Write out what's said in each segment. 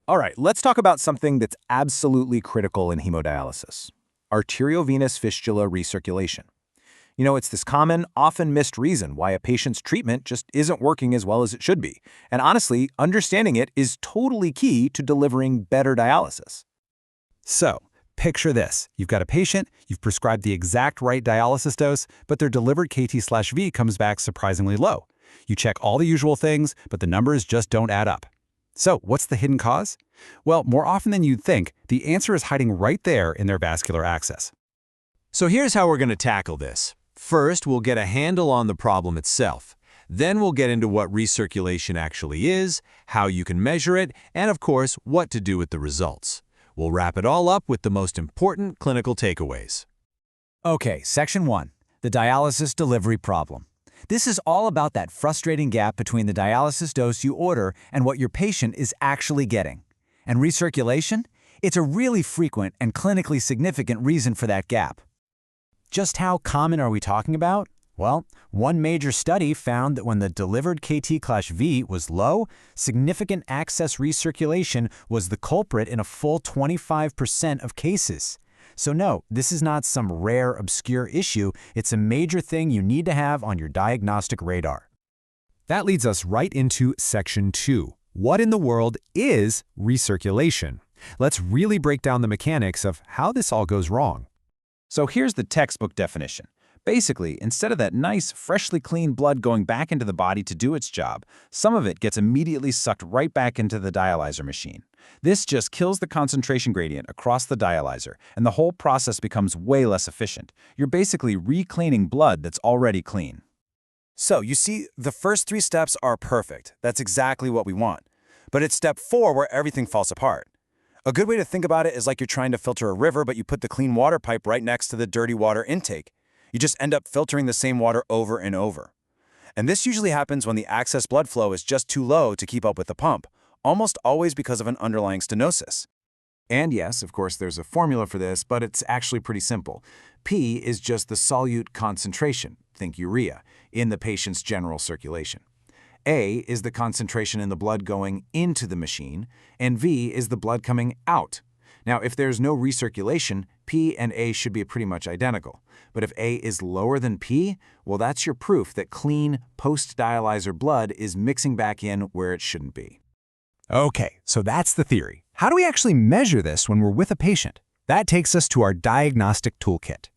All right, let's talk about something that's absolutely critical in hemodialysis: arteriovenous fistula recirculation. It's this common, often missed reason why a patient's treatment just isn't working as well as it should be. And honestly, understanding it is totally key to delivering better dialysis. So, picture this. You've got a patient, you've prescribed the exact right dialysis dose, but their delivered KT/V comes back surprisingly low. You check all the usual things, but the numbers just don't add up. So, what's the hidden cause? Well, more often than you'd think, the answer is hiding right there in their vascular access. So here's how we're going to tackle this. First, we'll get a handle on the problem itself. Then we'll get into what recirculation actually is, how you can measure it, and of course, what to do with the results. We'll wrap it all up with the most important clinical takeaways. Okay, Section 1, the dialysis delivery problem. This is all about that frustrating gap between the dialysis dose you order and what your patient is actually getting. And recirculation? It's a really frequent and clinically significant reason for that gap. Just how common are we talking about? Well, one major study found that when the delivered KT/V was low, significant access recirculation was the culprit in a full 25% of cases. So no, this is not some rare, obscure issue. It's a major thing you need to have on your diagnostic radar. That leads us right into Section 2. What in the world is recirculation? Let's really break down the mechanics of how this all goes wrong. So here's the textbook definition. Basically, instead of that nice, freshly clean blood going back into the body to do its job, some of it gets immediately sucked right back into the dialyzer machine. This just kills the concentration gradient across the dialyzer, and the whole process becomes way less efficient. You're basically recleaning blood that's already clean. So, you see, the first 3 steps are perfect. That's exactly what we want. But it's step 4 where everything falls apart. A good way to think about it is like you're trying to filter a river, but you put the clean water pipe right next to the dirty water intake. You just end up filtering the same water over and over. And this usually happens when the access blood flow is just too low to keep up with the pump, almost always because of an underlying stenosis. And yes, of course, there's a formula for this, but it's actually pretty simple. P is just the solute concentration, think urea, in the patient's general circulation. A is the concentration in the blood going into the machine, and V is the blood coming out. Now, if there's no recirculation, P and A should be pretty much identical. But if A is lower than P, well, that's your proof that clean, post-dialyzer blood is mixing back in where it shouldn't be. Okay, so that's the theory. How do we actually measure this when we're with a patient? That takes us to our diagnostic toolkit.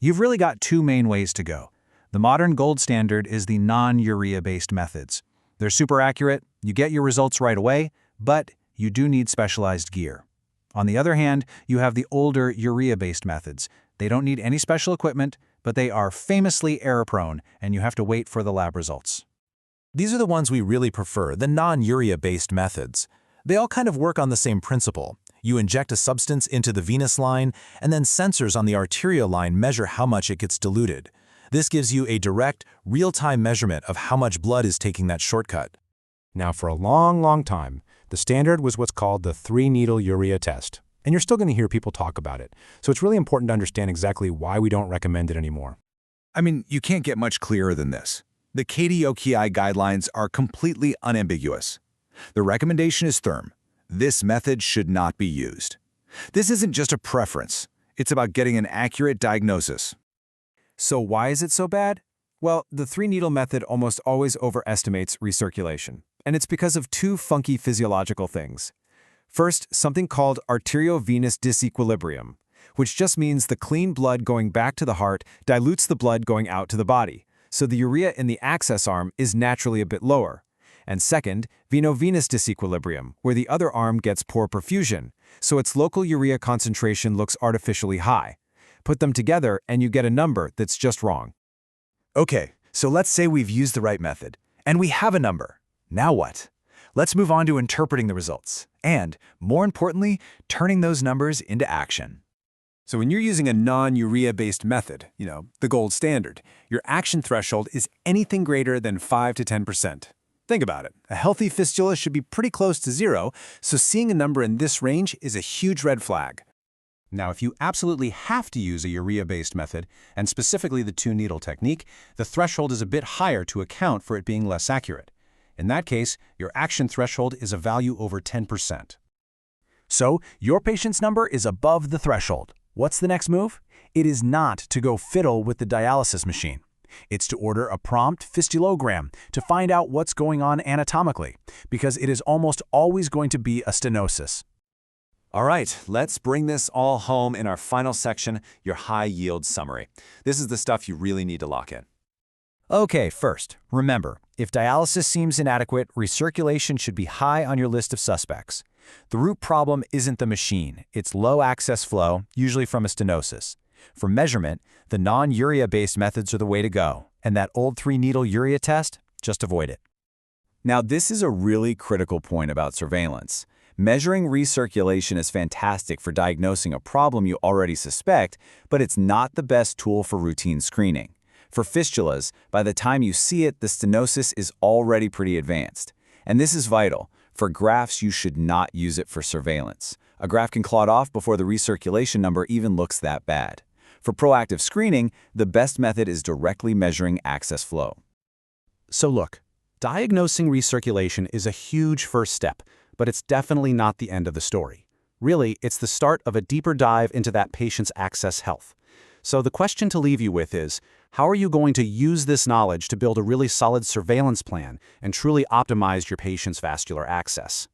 You've really got 2 main ways to go. The modern gold standard is the non-urea-based methods. They're super accurate, you get your results right away, but you do need specialized gear. On the other hand, you have the older urea-based methods. They don't need any special equipment, but they are famously error-prone, and you have to wait for the lab results. These are the ones we really prefer, the non-urea-based methods. They all kind of work on the same principle. You inject a substance into the venous line, and then sensors on the arterial line measure how much it gets diluted. This gives you a direct, real-time measurement of how much blood is taking that shortcut. Now, for a long time, the standard was what's called the 3-needle urea test. And you're still going to hear people talk about it. So it's really important to understand exactly why we don't recommend it anymore. I mean, you can't get much clearer than this. The KDOQI guidelines are completely unambiguous. The recommendation is firm. This method should not be used. This isn't just a preference. It's about getting an accurate diagnosis. So why is it so bad? Well, the 3-needle method almost always overestimates recirculation. And it's because of 2 funky physiological things. First, something called arteriovenous disequilibrium, which just means the clean blood going back to the heart dilutes the blood going out to the body, so the urea in the access arm is naturally a bit lower. And second, veno-venous disequilibrium, where the other arm gets poor perfusion, so its local urea concentration looks artificially high. Put them together and you get a number that's just wrong. Okay, so let's say we've used the right method, and we have a number. Now what? Let's move on to interpreting the results, and, more importantly, turning those numbers into action. So when you're using a non-urea-based method, the gold standard, your action threshold is anything greater than 5 to 10%. Think about it. A healthy fistula should be pretty close to 0, so seeing a number in this range is a huge red flag. Now, if you absolutely have to use a urea-based method, and specifically the 2-needle technique, the threshold is a bit higher to account for it being less accurate. In that case, your action threshold is a value over 10%. So, your patient's number is above the threshold. What's the next move? It is not to go fiddle with the dialysis machine. It's to order a prompt fistulogram to find out what's going on anatomically, because it is almost always going to be a stenosis. All right, let's bring this all home in our final section, your high-yield summary. This is the stuff you really need to lock in. Okay, first, remember, if dialysis seems inadequate, recirculation should be high on your list of suspects. The root problem isn't the machine, it's low access flow, usually from a stenosis. For measurement, the non-urea-based methods are the way to go, and that old 3-needle urea test, just avoid it. Now, this is a really critical point about surveillance. Measuring recirculation is fantastic for diagnosing a problem you already suspect, but it's not the best tool for routine screening. For fistulas, by the time you see it, the stenosis is already pretty advanced. And this is vital. For grafts, you should not use it for surveillance. A graft can clot off before the recirculation number even looks that bad. For proactive screening, the best method is directly measuring access flow. So look, diagnosing recirculation is a huge first step, but it's definitely not the end of the story. Really, it's the start of a deeper dive into that patient's access health. So the question to leave you with is, how are you going to use this knowledge to build a really solid surveillance plan and truly optimize your patient's vascular access?